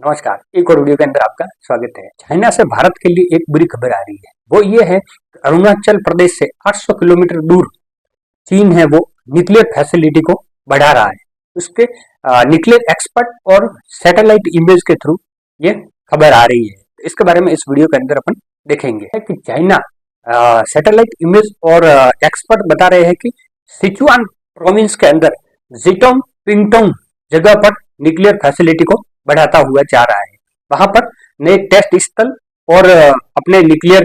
नमस्कार, एक और वीडियो के अंदर आपका स्वागत है। चाइना से भारत के लिए एक बुरी खबर आ रही है। वो ये है कि अरुणाचल प्रदेश से 800 किलोमीटर दूर चीन है वो न्यूक्लियर फैसिलिटी को बढ़ा रहा है। उसके न्यूक्लियर एक्सपर्ट और सैटेलाइट इमेज के थ्रू ये खबर आ रही है। तो इसके बारे में इस वीडियो के अंदर अपन देखेंगे कि चाइना सैटेलाइट इमेज और एक्सपर्ट बता रहे हैं कि सिचुआन प्रोविंस के अंदर जिटोंग पिंगटोंग जगह पर न्यूक्लियर फैसिलिटी को बढ़ाता हुआ जा रहा है। वहां पर नए टेस्ट स्थल और अपने न्यूक्लियर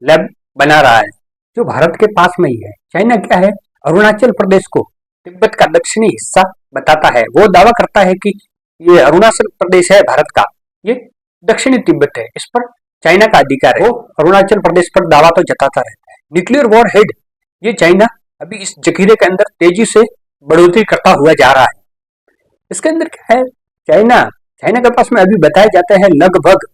लैब बना रहा है जो भारत के पास में ही है। चाइना क्या है, अरुणाचल प्रदेश को तिब्बत का दक्षिणी हिस्सा बताता है। वो दावा करता है कि ये अरुणाचल प्रदेश है भारत का, ये दक्षिणी तिब्बत है, इस पर चाइना का अधिकार है। वो अरुणाचल प्रदेश पर दावा तो जताता रहता है। न्यूक्लियर वॉर हेड, ये चाइना अभी इस जखीरे के अंदर तेजी से बढ़ोतरी करता हुआ जा रहा है। इसके अंदर क्या है, चाइना के पास में अभी बताए जाते हैं लगभग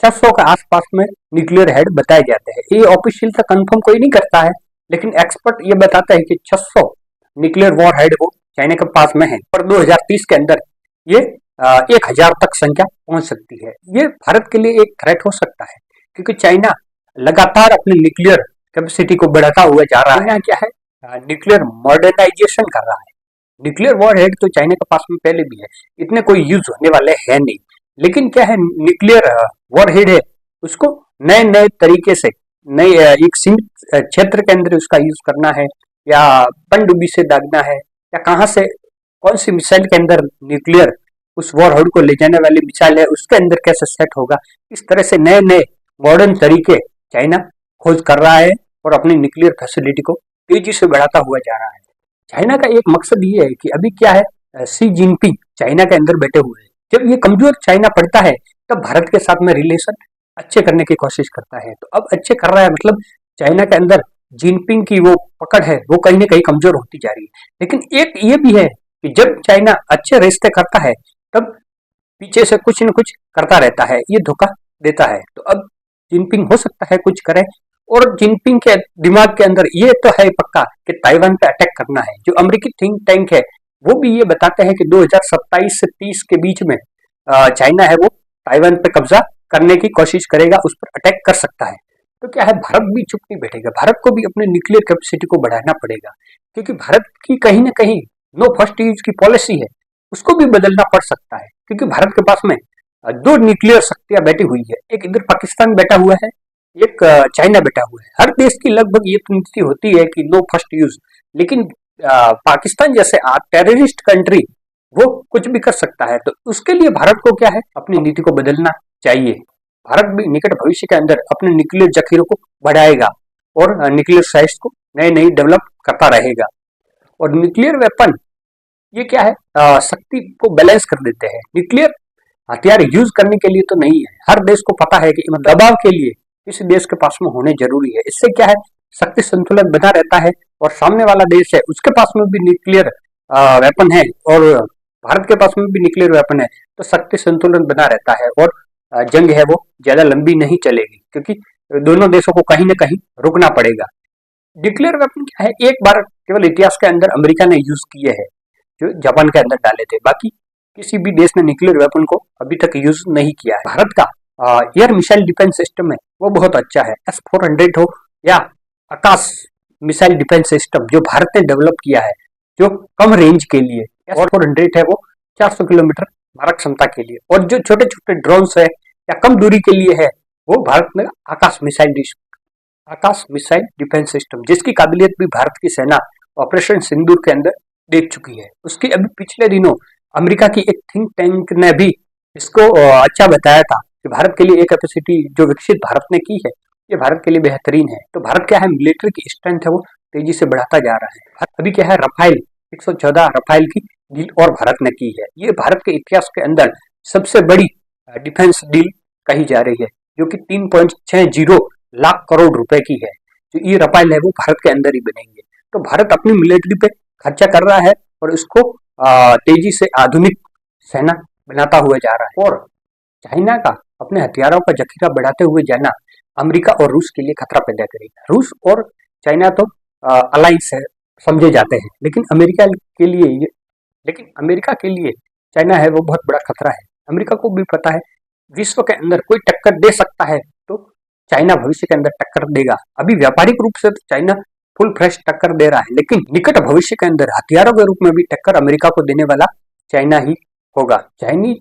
600 के आसपास में न्यूक्लियर हेड बताए जाते हैं। ये ऑफिशियल से कंफर्म कोई नहीं करता है, लेकिन एक्सपर्ट ये बताते हैं कि 600 न्यूक्लियर वॉर हेड वो चाइना के पास में है और 2030 के अंदर ये 1000 तक संख्या पहुंच सकती है। ये भारत के लिए एक थ्रेट हो सकता है क्योंकि चाइना लगातार अपनी न्यूक्लियर कैपेसिटी को बढ़ाता हुआ जा रहा है। क्या है, न्यूक्लियर मॉडर्नाइजेशन कर रहा है। न्यूक्लियर वॉरहेड तो चाइना के पास में पहले भी है, इतने कोई यूज होने वाले हैं नहीं, लेकिन क्या है, न्यूक्लियर वॉरहेड है उसको नए नए तरीके से नए एक सीमित क्षेत्र के अंदर उसका यूज करना है, या पनडुब्बी से दागना है, या कहाँ से कौन सी मिसाइल के अंदर न्यूक्लियर उस वॉरहेड को ले जाने वाली मिसाइल है उसके अंदर कैसे सेट होगा, इस तरह से नए नए मॉडर्न तरीके चाइना खोज कर रहा है और अपनी न्यूक्लियर फैसिलिटी को तेजी से बढ़ाता हुआ जा रहा है। चाइना का एक मकसद ये है कि अभी क्या है, शी जिनपिंग चाइना के अंदर बैठे हुए हैं। जब ये कमजोर चाइना पड़ता है तब भारत के साथ में रिलेशन अच्छे करने की कोशिश करता है। तो अब अच्छे कर रहा है, मतलब चाइना के अंदर जिनपिंग की वो पकड़ है वो कहीं ना कहीं कमजोर होती जा रही है। लेकिन एक ये भी है कि जब चाइना अच्छे रिश्ते करता है तब पीछे से कुछ न कुछ करता रहता है, ये धोखा देता है। तो अब जिनपिंग हो सकता है कुछ करे, और जिनपिंग के दिमाग के अंदर ये तो है पक्का कि ताइवान पे अटैक करना है। जो अमेरिकी थिंक टैंक है वो भी ये बताते हैं कि 2027 से 30 के बीच में चाइना है वो ताइवान पे कब्जा करने की कोशिश करेगा, उस पर अटैक कर सकता है। तो क्या है, भारत भी चुप नहीं बैठेगा, भारत को भी अपने न्यूक्लियर कैपेसिटी को बढ़ाना पड़ेगा, क्योंकि भारत की कहीं ना कहीं नो फर्स्ट यूज की पॉलिसी है उसको भी बदलना पड़ सकता है। क्योंकि भारत के पास में दो न्यूक्लियर शक्तियां बैठी हुई है, एक इधर पाकिस्तान बैठा हुआ है, एक चाइना बैठा हुआ है। हर देश की लगभग ये नीति होती है कि नो फर्स्ट यूज, लेकिन पाकिस्तान जैसे टेररिस्ट कंट्री वो कुछ भी कर सकता है। तो उसके लिए भारत को क्या है, अपनी नीति को बदलना चाहिए। भारत भी निकट भविष्य के अंदर अपने न्यूक्लियर जखीरों को बढ़ाएगा और न्यूक्लियर साइट्स को नए नए डेवलप करता रहेगा। और न्यूक्लियर वेपन ये क्या है, शक्ति को बैलेंस कर देते हैं। न्यूक्लियर हथियार यूज करने के लिए तो नहीं है, हर देश को पता है कि दबाव के लिए किसी देश के पास में होने जरूरी है। इससे क्या है, शक्ति संतुलन बना रहता है, और सामने वाला देश है उसके पास में भी न्यूक्लियर वेपन है और भारत के पास में भी न्यूक्लियर वेपन है, तो शक्ति संतुलन बना रहता है और जंग है वो ज्यादा लंबी नहीं चलेगी, क्योंकि दोनों देशों को कहीं ना कहीं रुकना पड़ेगा। न्यूक्लियर वेपन क्या है, एक बार केवल इतिहास के अंदर अमेरिका ने यूज किए हैं, जो जापान के अंदर डाले थे, बाकी किसी भी देश ने न्यूक्लियर वेपन को अभी तक यूज नहीं किया है। भारत का एयर मिसाइल डिफेंस सिस्टम है वो बहुत अच्छा है। S-400 हो या आकाश मिसाइल डिफेंस सिस्टम जो भारत ने डेवलप किया है, जो कम रेंज के लिए S-400 है वो 400 किलोमीटर मारक क्षमता के लिए, और जो छोटे छोटे ड्रोन्स है या कम दूरी के लिए है वो भारत में आकाश मिसाइल डिफेंस सिस्टम, जिसकी काबिलियत भी भारत की सेना ऑपरेशन सिंदूर के अंदर देख चुकी है। उसकी अभी पिछले दिनों अमेरिका की एक थिंक टैंक ने भी इसको अच्छा बताया था कि भारत के लिए एक कैपेसिटी जो विकसित भारत ने की है ये भारत के लिए बेहतरीन है। तो भारत क्या है, मिलिट्री की स्ट्रेंथ है वो तेजी से बढ़ाता जा रहा है। अभी क्या है, रफाइल 114 रफाइल की डील और भारत ने की है। ये भारत के इतिहास के अंदर सबसे बड़ी डिफेंस डील कही जा रही है, जो कि 3.60 लाख करोड़ रुपए की है। जो ये रफाइल है वो भारत के अंदर ही बनेंगे। तो भारत अपनी मिलिट्री पे खर्चा कर रहा है और इसको तेजी से आधुनिक सेना बनाता हुआ जा रहा है। और चाइना का अपने हथियारों का जखीरा बढ़ाते हुए जाना अमेरिका और रूस के लिए खतरा पैदा करेगा। रूस और चाइना तो अलायंस है समझे जाते हैं, लेकिन अमेरिका के लिए चाइना है वो बहुत बड़ा खतरा है। अमेरिका को भी पता है विश्व के अंदर कोई टक्कर दे सकता है तो चाइना भविष्य के अंदर टक्कर देगा। अभी व्यापारिक रूप से तो चाइना फुल फ्रेश टक्कर दे रहा है, लेकिन निकट भविष्य के अंदर हथियारों के रूप में भी टक्कर अमेरिका को देने वाला चाइना ही होगा। चाइनीज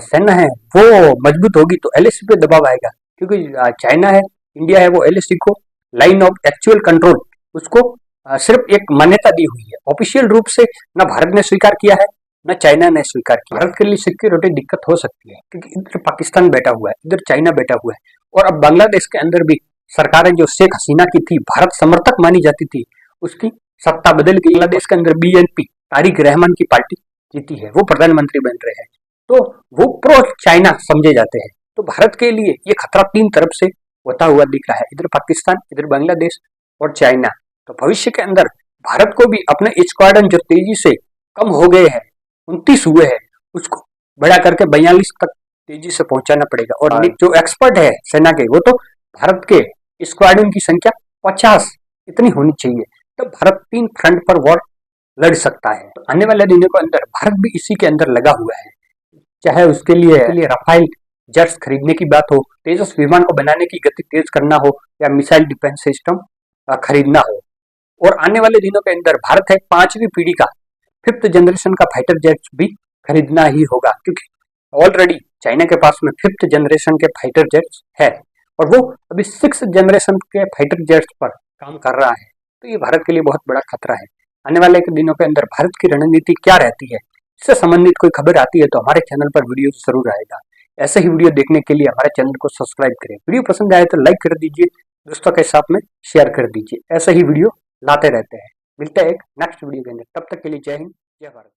सेना है वो मजबूत होगी तो एलएसी पे दबाव आएगा, क्योंकि चाइना है, इंडिया है, वो एलएसी को लाइन ऑफ एक्चुअल कंट्रोल उसको सिर्फ एक मान्यता दी हुई है। ऑफिशियल रूप से न भारत ने स्वीकार किया है न चाइना ने स्वीकार किया। भारत के लिए सिक्योरिटी दिक्कत हो सकती है, क्योंकि इधर पाकिस्तान बैठा हुआ है, इधर चाइना बैठा हुआ है, और अब बांग्लादेश के अंदर भी सरकारें जो शेख हसीना की थी, भारत समर्थक मानी जाती थी, उसकी सत्ता बदल के बांग्लादेश के अंदर बीएनपी तारिक रहमान की पार्टी जीती है, वो प्रधानमंत्री बन रहे हैं, तो वो प्रो चाइना समझे जाते हैं। तो भारत के लिए ये खतरा तीन तरफ से होता हुआ दिख रहा है, इधर पाकिस्तान, इधर बांग्लादेश और चाइना। तो भविष्य के अंदर भारत को भी अपने स्क्वाड्रन जो तेजी से कम हो गए हैं, 29 हुए हैं, उसको बढ़ा करके 42 तक तेजी से पहुंचाना पड़ेगा। और जो एक्सपर्ट है सेना के, वो तो भारत के स्क्वाड्रन की संख्या 50 इतनी होनी चाहिए, तब भारत 3 फ्रंट पर वॉर लड़ सकता है। तो आने वाले दिनों के अंदर भारत भी इसी के अंदर लगा हुआ है, चाहे उसके लिए राफेल जेट्स खरीदने की बात हो, तेजस विमान को बनाने की गति तेज करना हो, या मिसाइल डिफेंस सिस्टम खरीदना हो। और आने वाले दिनों के अंदर भारत है 5वीं पीढ़ी का 5th जनरेशन का फाइटर जेट्स भी खरीदना ही होगा, क्योंकि ऑलरेडी चाइना के पास में 5th जनरेशन के फाइटर जेट्स है और वो अभी 6th जनरेशन के फाइटर जेट्स पर काम कर रहा है। तो ये भारत के लिए बहुत बड़ा खतरा है। आने वाले के दिनों के अंदर भारत की रणनीति क्या रहती है, इससे संबंधित कोई खबर आती है तो हमारे चैनल पर वीडियो जरूर आएगा। ऐसे ही वीडियो देखने के लिए हमारे चैनल को सब्सक्राइब करें। वीडियो पसंद आए तो लाइक कर दीजिए, दोस्तों के साथ में शेयर कर दीजिए। ऐसे ही वीडियो लाते रहते हैं। मिलते हैं एक नेक्स्ट वीडियो के अंदर, तब तक के लिए जय हिंद, जय भारत।